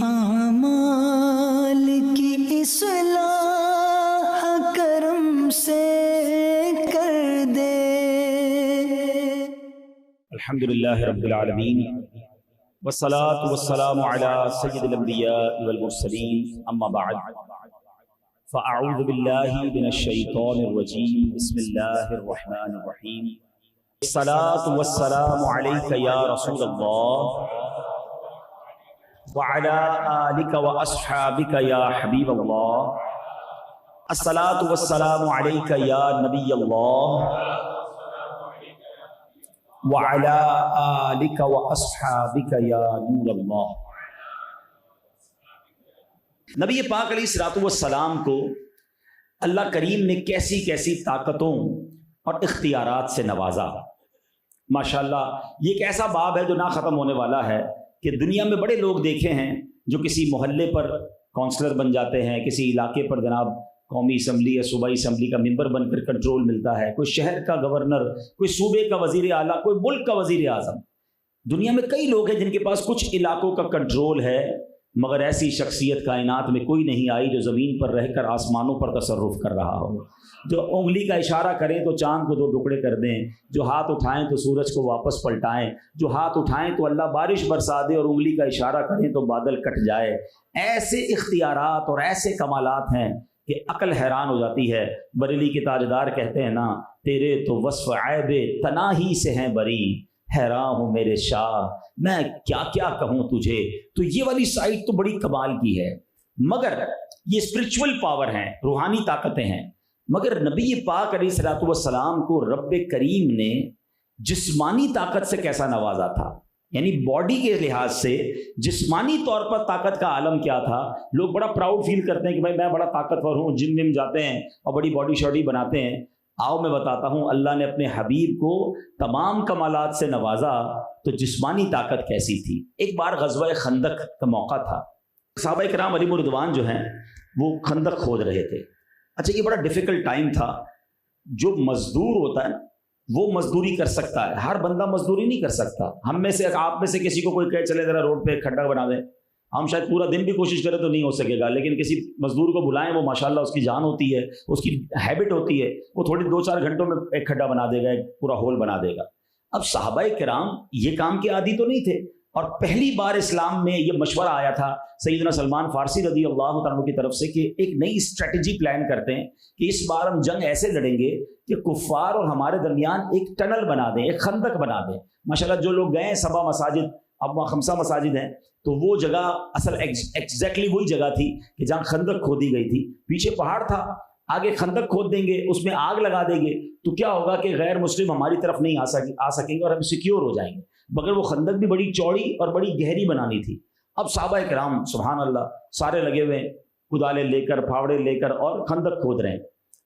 اعمال کی اصلاح کرم سے کر دے۔ الحمدللہ رب العالمین والصلاة والسلام علی سید الانبیاء والمرسلین، اما بعد فاعوذ باللہ من الشیطان الرجیم، بسم اللہ الرحمن الرحیم۔ الصلاة والسلام علیک یا رسول اللہ وعلی آلک واصحابک یا حبیب اللہ۔ الصلاة والسلام علیک یا نبی اللہ وعلی آلک واصحابک یا نور اللہ۔ نبی پاک علیہ الصلوۃ والسلام کو اللہ کریم نے کیسی کیسی طاقتوں اور اختیارات سے نوازا۔ ماشاءاللہ یہ ایک ایسا باب ہے جو نہ ختم ہونے والا ہے کہ دنیا میں بڑے لوگ دیکھے ہیں جو کسی محلے پر کونسلر بن جاتے ہیں، کسی علاقے پر جناب قومی اسمبلی یا صوبائی اسمبلی کا ممبر بن کر کنٹرول ملتا ہے، کوئی شہر کا گورنر، کوئی صوبے کا وزیر اعلیٰ، کوئی ملک کا وزیر اعظم۔ دنیا میں کئی لوگ ہیں جن کے پاس کچھ علاقوں کا کنٹرول ہے، مگر ایسی شخصیت کائنات میں کوئی نہیں آئی جو زمین پر رہ کر آسمانوں پر تصرف کر رہا ہو، جو انگلی کا اشارہ کریں تو چاند کو دو ٹکڑے کر دیں، جو ہاتھ اٹھائیں تو سورج کو واپس پلٹائیں، جو ہاتھ اٹھائیں تو اللہ بارش برسا دے اور انگلی کا اشارہ کریں تو بادل کٹ جائے۔ ایسے اختیارات اور ایسے کمالات ہیں کہ عقل حیران ہو جاتی ہے۔ بریلی کے تاجدار کہتے ہیں نا، تیرے تو وصف عیب تناہی سے ہیں بری، حیران ہوں میرے شاہ میں کیا کیا کہوں تجھے۔ تو یہ والی سائٹ تو بڑی کمال کی ہے، مگر یہ اسپرچول پاور ہیں، روحانی طاقتیں ہیں۔ مگر نبی پاک علیہ الصلوۃ والسلام کو رب کریم نے جسمانی طاقت سے کیسا نوازا تھا، یعنی باڈی کے لحاظ سے جسمانی طور پر طاقت کا عالم کیا تھا۔ لوگ بڑا پراؤڈ فیل کرتے ہیں کہ بھائی میں بڑا طاقتور ہوں، جم وم جاتے ہیں اور بڑی باڈی شاڈی بناتے ہیں۔ آؤ میں بتاتا ہوں اللہ نے اپنے حبیب کو تمام کمالات سے نوازا تو جسمانی طاقت کیسی تھی۔ ایک بار غزوہ خندق کا موقع تھا، صحابہ کرام علیہم رضوان جو ہیں وہ خندق کھود رہے تھے۔ اچھا یہ بڑا ڈیفیکلٹ ٹائم تھا۔ جو مزدور ہوتا ہے وہ مزدوری کر سکتا ہے، ہر بندہ مزدوری نہیں کر سکتا۔ ہم میں سے آپ میں سے کسی کو کوئی کہے چلے ذرا روڈ پہ ایک کھڈا بنا دیں، ہم شاید پورا دن بھی کوشش کریں تو نہیں ہو سکے گا، لیکن کسی مزدور کو بلائیں، وہ ماشاءاللہ اس کی جان ہوتی ہے، اس کی ہیبٹ ہوتی ہے، وہ تھوڑی 2-4 گھنٹوں میں ایک کھڈا بنا دے گا، ایک پورا ہول بنا دے گا۔ اب صحابہ کرام یہ کام کے عادی تو نہیں تھے، اور پہلی بار اسلام میں یہ مشورہ آیا تھا سیدنا سلمان فارسی رضی اللہ تعالیٰ عنہ کی طرف سے کہ ایک نئی اسٹریٹجی پلان کرتے ہیں کہ اس بار ہم جنگ ایسے لڑیں گے کہ کفار اور ہمارے درمیان ایک ٹنل بنا دیں، ایک خندق بنا دیں۔ ماشاءاللہ جو لوگ گئے ہیں 7 مساجد، اب وہاں 5 مساجد ہیں، تو وہ جگہ اصل ایگزیکٹلی وہی جگہ تھی کہ جہاں خندق کھودی گئی تھی۔ پیچھے پہاڑ تھا، آگے خندق کھود دیں گے، اس میں آگ لگا دیں گے تو کیا ہوگا کہ غیر مسلم ہماری طرف نہیں آ سکیں گے اور ہم سیکیور ہو جائیں گے۔ مگر وہ خندق بھی بڑی چوڑی اور بڑی گہری بنانی تھی۔ اب صحابہ کرام سبحان اللہ سارے لگے ہوئے کدالے لے کر، پھاوڑے لے کر اور خندق کھود رہے ہیں۔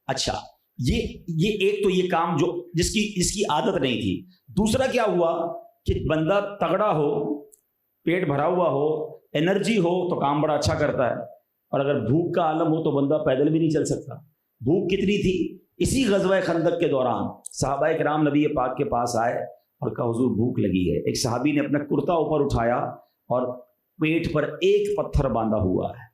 اچھا یہ ایک تو یہ کام جو جس کی عادت نہیں تھی۔ دوسرا کیا ہوا کہ بندہ تگڑا ہو، پیٹ بھرا ہوا ہو، انرجی ہو تو کام بڑا اچھا کرتا ہے، اور اگر بھوک کا عالم ہو تو بندہ پیدل بھی نہیں چل سکتا۔ بھوک کتنی تھی؟ اسی غزوہ خندق کے دوران صحابہ کرام نبی پاک کے پاس آئے اور کہا حضور بھوک لگی ہے۔ ایک صحابی نے اپنا کرتا اوپر اٹھایا اور پیٹ پر ایک پتھر باندھا ہوا ہے۔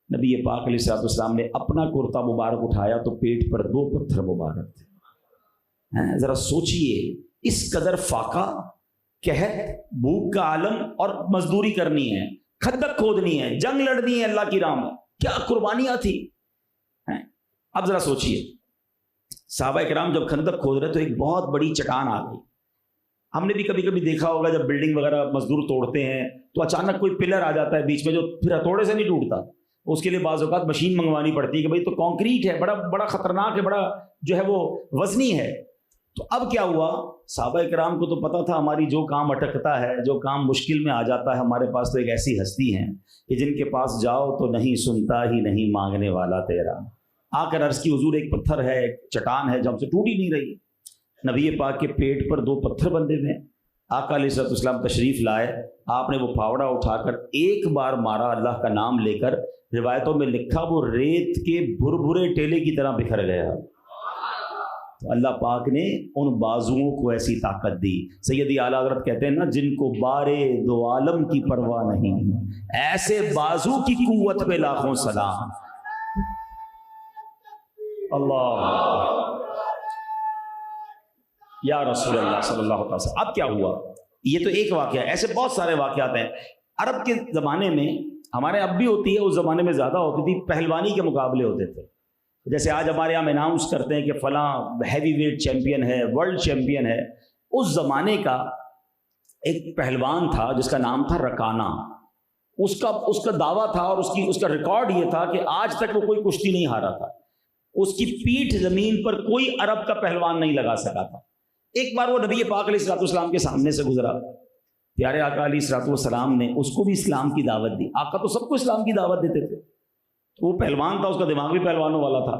نبی پاک علیہ الصلوۃ والسلام نے اپنا کرتا مبارک اٹھایا تو پیٹ پر 2 پتھر مبارک تھے۔ ذرا سوچئے، اس قدر فاقہ، قحط، بھوک کا عالم اور مزدوری کرنی ہے، خندق کھودنی ہے، جنگ لڑنی ہے اللہ کی راہ میں، کیا قربانیاں تھی۔ اب ذرا سوچئے، صحابہ کرام جب خندق کھود رہے تو ایک بہت بڑی چٹان آ گئی۔ ہم نے بھی کبھی کبھی دیکھا ہوگا جب بلڈنگ وغیرہ مزدور توڑتے ہیں تو اچانک کوئی پلر آ جاتا ہے بیچ میں جو پھر ہتھوڑے سے نہیں ٹوٹتا، اس کے لیے بعض اوقات مشین منگوانی پڑتی ہے کہ بھائی تو کانکریٹ ہے، بڑا خطرناک ہے، بڑا جو ہے وہ وزنی ہے۔ تو اب کیا ہوا، صحابہ کرام کو تو پتا تھا ہماری جو کام اٹکتا ہے، جو کام مشکل میں آ جاتا ہے، ہمارے پاس تو ایک ایسی ہستی ہے کہ جن کے پاس جاؤ تو نہیں سنتا ہی نہیں مانگنے والا تیرا۔ آ کر عرض کی حضور ایک پتھر ہے، ایک چٹان ہے جو ہم سے ٹوٹ ہی نہیں رہی۔ نبی پاک کے پیٹ پر 2 پتھر بندھے ہوئے ہیں۔ آقا علیہ الصلوۃ والسلام تشریف لائے، آپ نے وہ پھاوڑا اٹھا کر ایک بار مارا اللہ کا نام لے کر، روایتوں میں لکھا وہ ریت کے بھربھرے ٹیلے کی طرح بکھر گیا۔ تو اللہ پاک نے ان بازوؤں کو ایسی طاقت دی. سیدی اعلیٰ حضرت کہتے ہیں نا، جن کو بارے دو عالم کی پرواہ نہیں، ایسے بازو کی قوت پہ لاکھوں سلام. اللہ یا رسول اللہ صلی اللہ علیہ وسلم. اب کیا ہوا؟ یہ تو ایک واقعہ ہے، ایسے بہت سارے واقعات ہیں. عرب کے زمانے میں، ہمارے اب بھی ہوتی ہے، اس زمانے میں زیادہ ہوتی تھی، پہلوانی کے مقابلے ہوتے تھے. جیسے آج ہمارے یہاں اناؤنس کرتے ہیں کہ فلاں ہیوی ویٹ چیمپئن ہے، ورلڈ چیمپئن ہے. اس زمانے کا ایک پہلوان تھا جس کا نام تھا رکانہ. اس کا دعویٰ تھا اور اس کا ریکارڈ یہ تھا کہ آج تک وہ کوئی کشتی نہیں ہارا تھا. اس کی پیٹھ زمین پر کوئی عرب کا پہلوان نہیں لگا سکا تھا. ایک بار وہ نبی پاک علیہ الصلوۃ والسلام کے سامنے سے گزرا. پیارے آقا علیہ الصلوۃ والسلام نے اس کو بھی اسلام کی دعوت دی. آقا تو سب کو اسلام کی دعوت دیتے تھے. وہ پہلوان تھا، اس کا دماغ بھی پہلوانوں والا تھا.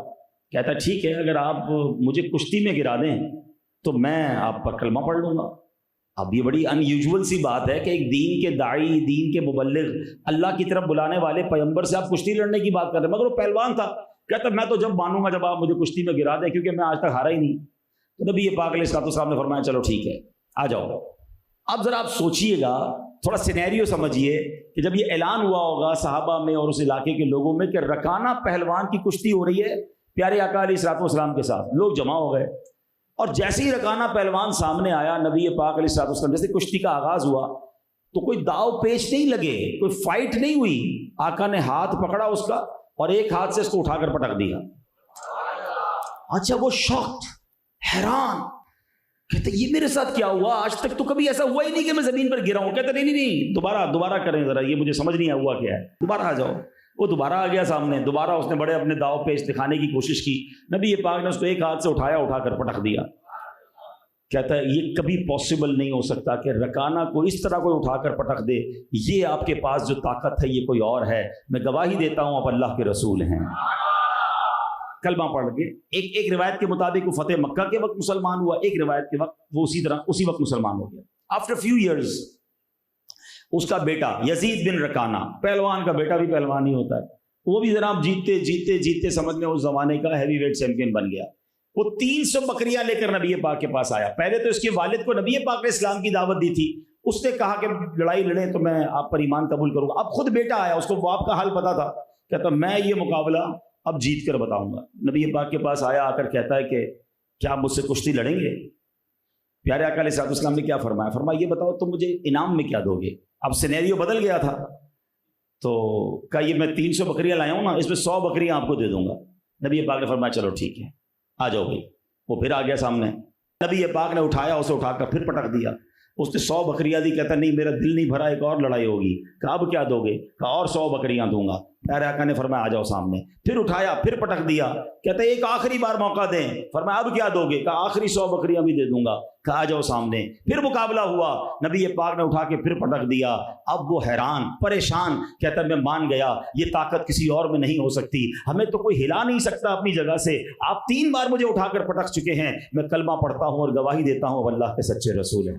کہتا ٹھیک ہے، اگر آپ مجھے کشتی میں گرا دیں تو میں آپ پر کلمہ پڑھ لوں گا. اب یہ بڑی ان یوزول سی بات ہے کہ ایک دین کے داعی، دین کے مبلغ، اللہ کی طرف بلانے والے پیغمبر سے آپ کشتی لڑنے کی بات کر رہے ہیں. مگر وہ پہلوان تھا، کہتا میں تو جب مانوں گا جب آپ مجھے کشتی میں گرا دیں، کیونکہ میں آج تک ہارا ہی نہیں. تو نبی پاک علیہ الصلوۃ والسلام نے فرمایا چلو ٹھیک ہے، آ جاؤ. اب ذرا آپ سوچئے گا، تھوڑا سینیریو سمجھیے کہ جب یہ اعلان ہوا ہوگا صحابہ میں اور اس علاقے کے لوگوں میں کہ رکانہ پہلوان کی کشتی ہو رہی ہے پیارے آقا علیہ الصلوۃ والسلام کے ساتھ، لوگ جمع ہو گئے. اور جیسے ہی رکانہ پہلوان سامنے آیا، نبی پاک علیہ الصلوۃ والسلام جیسے کشتی کا آغاز ہوا تو کوئی داؤ پیچ نہیں لگے، کوئی فائٹ نہیں ہوئی. آقا نے ہاتھ پکڑا اس کا اور ایک ہاتھ سے اس کو اٹھا کر پٹک دیا. اچھا، وہ شاکڈ، حیران، کہتے یہ میرے ساتھ کیا ہوا؟ آج تک تو کبھی ایسا ہوا ہی نہیں کہ میں زمین پر گرا ہوں. کہتے نہیں، دوبارہ کریں ذرا، یہ مجھے سمجھ نہیں آیا ہوا کیا ہے، دوبارہ آ جاؤ. وہ دوبارہ آ گیا سامنے، دوبارہ اس نے بڑے اپنے داؤ پیچ دکھانے کی کوشش کی. نبی پاک نے اس کو ایک ہاتھ سے اٹھا کر پٹک دیا. کہتا ہے یہ کبھی پاسبل نہیں ہو سکتا کہ رکانہ کو اس طرح کوئی اٹھا کر پٹک دے. یہ آپ کے پاس جو طاقت ہے یہ کوئی اور ہے. میں گواہی دیتا ہوں آپ اللہ کے رسول ہیں. کلمہ پڑھ کے ایک روایت کے مطابق وہ فتح مکہ کے وقت مسلمان ہوا، ایک روایت کے وقت وہ اسی وقت مسلمان ہو گیا. آفٹر فیو ایئرز اس کا بیٹا یزید بن رکانہ، پہلوان کا بیٹا بھی پہلوان ہی ہوتا ہے، وہ بھی جناب جیتے سمجھ میں اس زمانے کا ہیوی ویٹ چیمپئن بن گیا. وہ 300 بکریاں لے کر نبی پاک کے پاس آیا. پہلے تو اس کے والد کو نبی پاک نے اسلام کی دعوت دی تھی. اس نے کہا کہ لڑائی لڑیں تو میں آپ پر ایمان قبول کروں گا. اب خود بیٹا آیا، اس کو باپ کا حال پتا تھا. کہتا میں یہ مقابلہ اب جیت کر بتاؤں گا. نبی پاک کے پاس آیا، آ کر کہتا ہے کہ کیا آپ مجھ سے کشتی لڑیں گے؟ پیارے آقا علیہ السلام نے کیا فرمایا؟ فرمایا یہ بتاؤ تم مجھے انعام میں کیا دو گے؟ اب سینیریو بدل گیا تھا. تو کہا یہ میں 300 بکریاں لایا ہوں نا، اس میں 100 بکریاں آپ کو دے دوں گا. نبی پاک نے فرمایا چلو ٹھیک ہے، آ جاؤ بھائی. وہ پھر آ گیا سامنے. نبی پاک نے اٹھایا، اسے اٹھا کر پھر پٹک دیا. اس نے 100 بکریاں دی. کہتا نہیں میرا دل نہیں بھرا، ایک اور لڑائی ہوگی. کہا اب کیا دو گے؟ کہا اور 100 بکریاں دوں گا. پیارے آقا نے فرمایا آ جاؤ سامنے. پھر اٹھایا، پھر پٹک دیا. کہتا ایک آخری بار موقع دیں. فرمایا اب کیا دو گے؟ کہا آخری 100 بکریاں بھی دے دوں گا. کہا آ جاؤ سامنے. پھر مقابلہ ہوا. نبی پاک نے اٹھا کے پھر پٹک دیا. اب وہ حیران پریشان، کہتا میں مان گیا یہ طاقت کسی اور میں نہیں ہو سکتی، ہمیں تو کوئی ہلا نہیں سکتا اپنی جگہ سے. آپ 3 بار مجھے اٹھا کر پٹک چکے ہیں، میں کلمہ پڑھتا ہوں اور گواہی دیتا ہوں اب اللہ کے سچے رسول ہیں.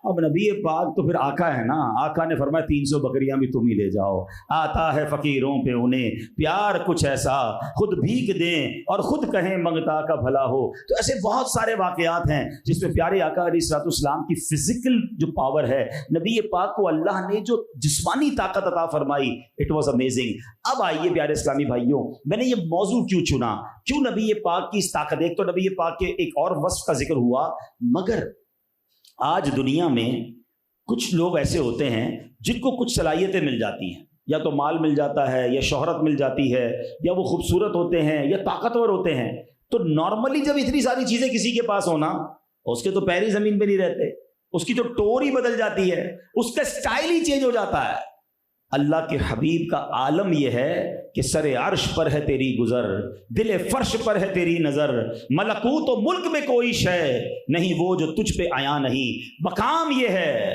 اب نبی پاک تو پھر آقا ہے نا. آقا نے فرمایا 300 بکریاں بھی تم ہی لے جاؤ. آتا ہے فقیروں پہ انہیں پیار کچھ ایسا، خود بھیک دیں اور خود کہیں منگتا کا بھلا ہو. تو ایسے بہت سارے واقعات ہیں جس میں پیارے آقا علیہ الصلوۃ والسلام کی فزیکل جو پاور ہے، نبی پاک کو اللہ نے جو جسمانی طاقت عطا فرمائی، اٹ واز امیزنگ. اب آئیے پیارے اسلامی بھائیوں، میں نے یہ موضوع کیوں چنا؟ کیوں نبی پاک کی اس طاقت؟ ایک تو نبی پاک کے ایک اور وصف کا ذکر ہوا، مگر آج دنیا میں کچھ لوگ ایسے ہوتے ہیں جن کو کچھ صلاحیتیں مل جاتی ہیں، یا تو مال مل جاتا ہے، یا شہرت مل جاتی ہے، یا وہ خوبصورت ہوتے ہیں، یا طاقتور ہوتے ہیں. تو نارملی جب اتنی ساری چیزیں کسی کے پاس ہونا، اس کے تو پیر ہی زمین پہ نہیں رہتے، اس کی جو ٹور ہی بدل جاتی ہے، اس کا سٹائل ہی چینج ہو جاتا ہے. اللہ کے حبیب کا عالم یہ ہے کہ سر عرش پر ہے تیری گزر، دل فرش پر ہے تیری نظر، ملکوت و ملک میں کوئی شے نہیں وہ جو تجھ پہ آیا نہیں. مقام یہ ہے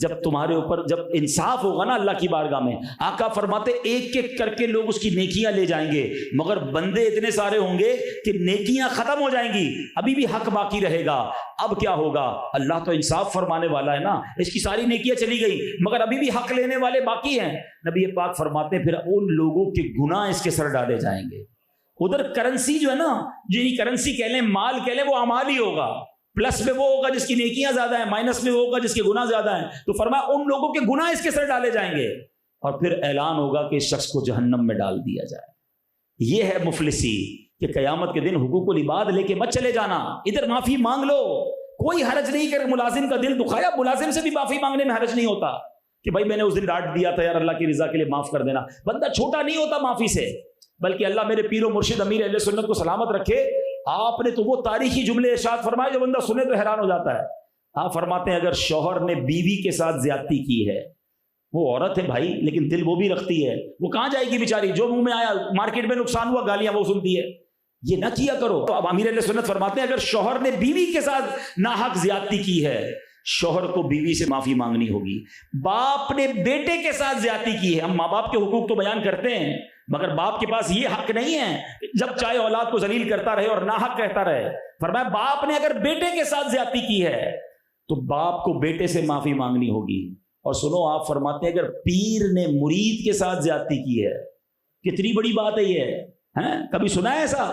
جب تمہارے اوپر جب انصاف ہوگا نا اللہ کی بارگاہ میں، آقا فرماتے ایک ایک کر کے لوگ اس کی نیکیاں لے جائیں گے، مگر بندے اتنے سارے ہوں گے کہ نیکیاں ختم ہو جائیں گی، ابھی بھی حق باقی رہے گا۔ اب کیا ہوگا؟ اللہ تو انصاف فرمانے والا ہے نا، اس کی ساری نیکیاں چلی گئی مگر ابھی بھی حق لینے والے باقی ہیں۔ نبی پاک فرماتے ہیں پھر ان لوگوں کے گناہ اس کے سر ڈالے جائیں گے۔ ادھر کرنسی جو ہے نا، جنہیں کرنسی کہہ لیں، مال کہہ لیں، وہ اعمال ہی ہوگا، پلس میں وہ ہوگا جس کی نیکیاں زیادہ ہیں، مائنس میں وہ ہوگا جس کے گناہ زیادہ ہیں۔ تو فرمایا ان لوگوں کے گناہ اس کے سر ڈالے جائیں گے اور پھر اعلان ہوگا کہ اس شخص کو جہنم میں ڈال دیا جائے۔ یہ ہے مفلسی کہ قیامت کے دن حقوق العباد لے کے مت چلے جانا، ادھر معافی مانگ لو، کوئی حرج نہیں کر، ملازم کا دل دکھایا، ملازم سے بھی معافی مانگنے میں حرج نہیں ہوتا کہ بھائی میں نے اس دن ڈانٹ دیا تھا، یار اللہ کی رضا کے لیے معاف کر دینا۔ بندہ چھوٹا نہیں ہوتا معافی سے، بلکہ اللہ میرے پیر و مرشد امیر اہل سنت کو سلامت رکھے، آپ نے تو وہ تاریخی جملے ارشاد فرمائے جو بندہ سنے تو حیران ہو جاتا ہے۔ آپ فرماتے ہیں اگر شوہر نے بیوی کے ساتھ زیادتی کی ہے، وہ عورت ہے بھائی لیکن دل وہ بھی رکھتی ہے، وہ کہاں جائے گی بیچاری؟ جو منہ میں آیا، مارکیٹ میں نقصان ہوا گالیاں وہ سنتی ہے، یہ نہ کیا کرو۔ تو اب امیر اہل سنت فرماتے ہیں اگر شوہر نے بیوی کے ساتھ ناحق زیادتی کی ہے، شوہر کو بیوی سے معافی مانگنی ہوگی۔ باپ نے بیٹے کے ساتھ زیادتی کی ہے، ہم ماں باپ کے حقوق تو بیان کرتے ہیں مگر باپ کے پاس یہ حق نہیں ہے جب چاہے اولاد کو ذلیل کرتا رہے اور ناحق کہتا رہے۔ فرمایا باپ نے اگر بیٹے کے ساتھ زیادتی کی ہے تو باپ کو بیٹے سے معافی مانگنی ہوگی۔ اور سنو، آپ فرماتے ہیں اگر پیر نے مرید کے ساتھ زیادتی کی ہے، کتنی بڑی بات ہے یہ، کبھی سنا ہے ایسا؟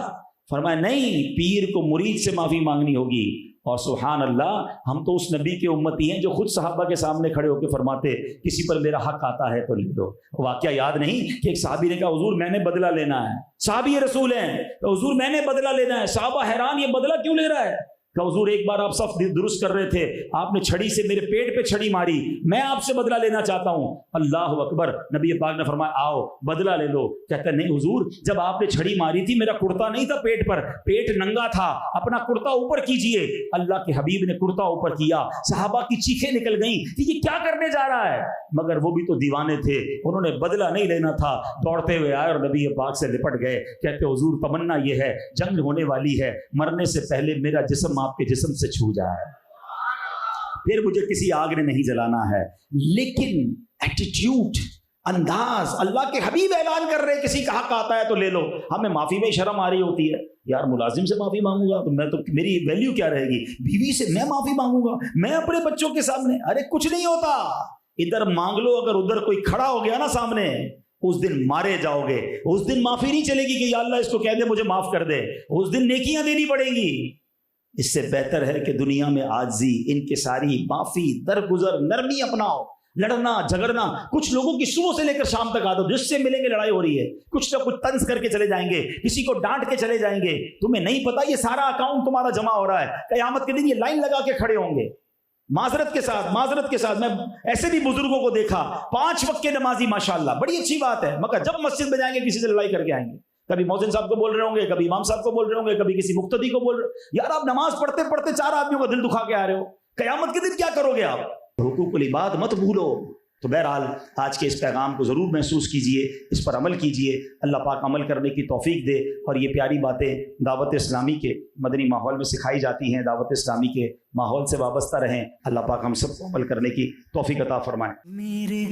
فرمایا نہیں، پیر کو مرید سے معافی مانگنی ہوگی۔ اور سبحان اللہ، ہم تو اس نبی کے امتی ہیں جو خود صحابہ کے سامنے کھڑے ہو کے فرماتے کسی پر میرا حق آتا ہے تو لے دو۔ واقعہ یاد نہیں کہ ایک صحابی نے کہا حضور میں نے بدلہ لینا ہے، صحابی رسول ہیں، تو حضور میں نے بدلہ لینا ہے۔ صحابہ حیران، یہ بدلہ کیوں لے رہا ہے؟ کہ حضور ایک بار آپ صف درست کر رہے تھے، آپ نے چھڑی سے میرے پیٹ پہ چھڑی ماری، میں آپ سے بدلہ لینا چاہتا ہوں۔ اللہ اکبر، نبی پاک نے فرمایا آؤ بدلہ لے لو۔ کہتا نہیں حضور، جب آپ نے چھڑی ماری تھی میرا کرتا نہیں تھا پیٹ پر، پیٹ ننگا تھا، اپنا کرتا اوپر کیجئے۔ اللہ کے حبیب نے کرتا اوپر کیا، صحابہ کی چیخیں نکل گئیں کہ یہ کیا کرنے جا رہا ہے، مگر وہ بھی تو دیوانے تھے، انہوں نے بدلہ نہیں لینا تھا، دوڑتے ہوئے آئے اور نبی پاک سے لپٹ گئے۔ کہتے حضور تمنا یہ ہے، جنگ ہونے والی ہے، مرنے سے پہلے میرا جسم آپ کے جسم سے چھو جائے، پھر مجھے کسی آگ نے نہیں جلانا ہے۔ لیکن ایٹیٹیوڈ، انداز، اللہ کے حبیب اعلان کر رہے کسی کا حق آتا ہے تو لے لو۔ ہمیں معافی میں شرم آ رہی ہوتی ہے، یار ملازم سے معافی مانگوں گا تو میں تو میری ویلیو کیا رہے گی، بیوی سے میں معافی مانگوں گا، میں اپنے بچوں کے سامنے، ارے کچھ نہیں ہوتا، ادھر مانگ لو، اگر ادھر کوئی کھڑا ہو گیا نا سامنے اس دن مارے جاؤ گے، اس دن معافی نہیں چلے گی کہ یا اللہ اس کو کہہ دے مجھے معاف کر دے، اس دن نیکیاں دینی پڑیں گی۔ اس سے بہتر ہے کہ دنیا میں عاجزی، انکساری، معافی، درگزر، نرمی اپناؤ۔ لڑنا جھگڑنا کچھ لوگوں کی صبح سے لے کر شام تک عادت، جس سے ملیں گے لڑائی ہو رہی ہے، کچھ نہ کچھ طنز کر کے چلے جائیں گے، کسی کو ڈانٹ کے چلے جائیں گے، تمہیں نہیں پتا یہ سارا اکاؤنٹ تمہارا جمع ہو رہا ہے، قیامت کے دن یہ لائن لگا کے کھڑے ہوں گے۔ معذرت کے ساتھ میں ایسے بھی بزرگوں کو دیکھا 5 وقت کے نمازی، ماشاءاللہ بڑی اچھی بات ہے، مگر جب مسجد میں جائیں گے کسی سے لڑائی کر کے آئیں گے، کبھی مؤذن صاحب کو بول رہے ہوں گے، کبھی امام صاحب کو بول رہے ہوں گے، کبھی کسی مقتدی کو بول رہے، یار آپ نماز پڑھتے پڑھتے 4 آدمیوں کا دل دکھا کے آ رہے ہو، قیامت کے دن کیا کرو گے آپ؟ حقوق العباد مت بھولو۔ تو بہرحال آج کے اس پیغام کو ضرور محسوس کیجئے، اس پر عمل کیجئے، اللہ پاک عمل کرنے کی توفیق دے، اور یہ پیاری باتیں دعوت اسلامی کے مدنی ماحول میں سکھائی جاتی ہیں، دعوت اسلامی کے ماحول سے وابستہ رہیں، اللہ پاک ہم سب کو عمل کرنے کی توفیق عطا فرمائے۔ میرے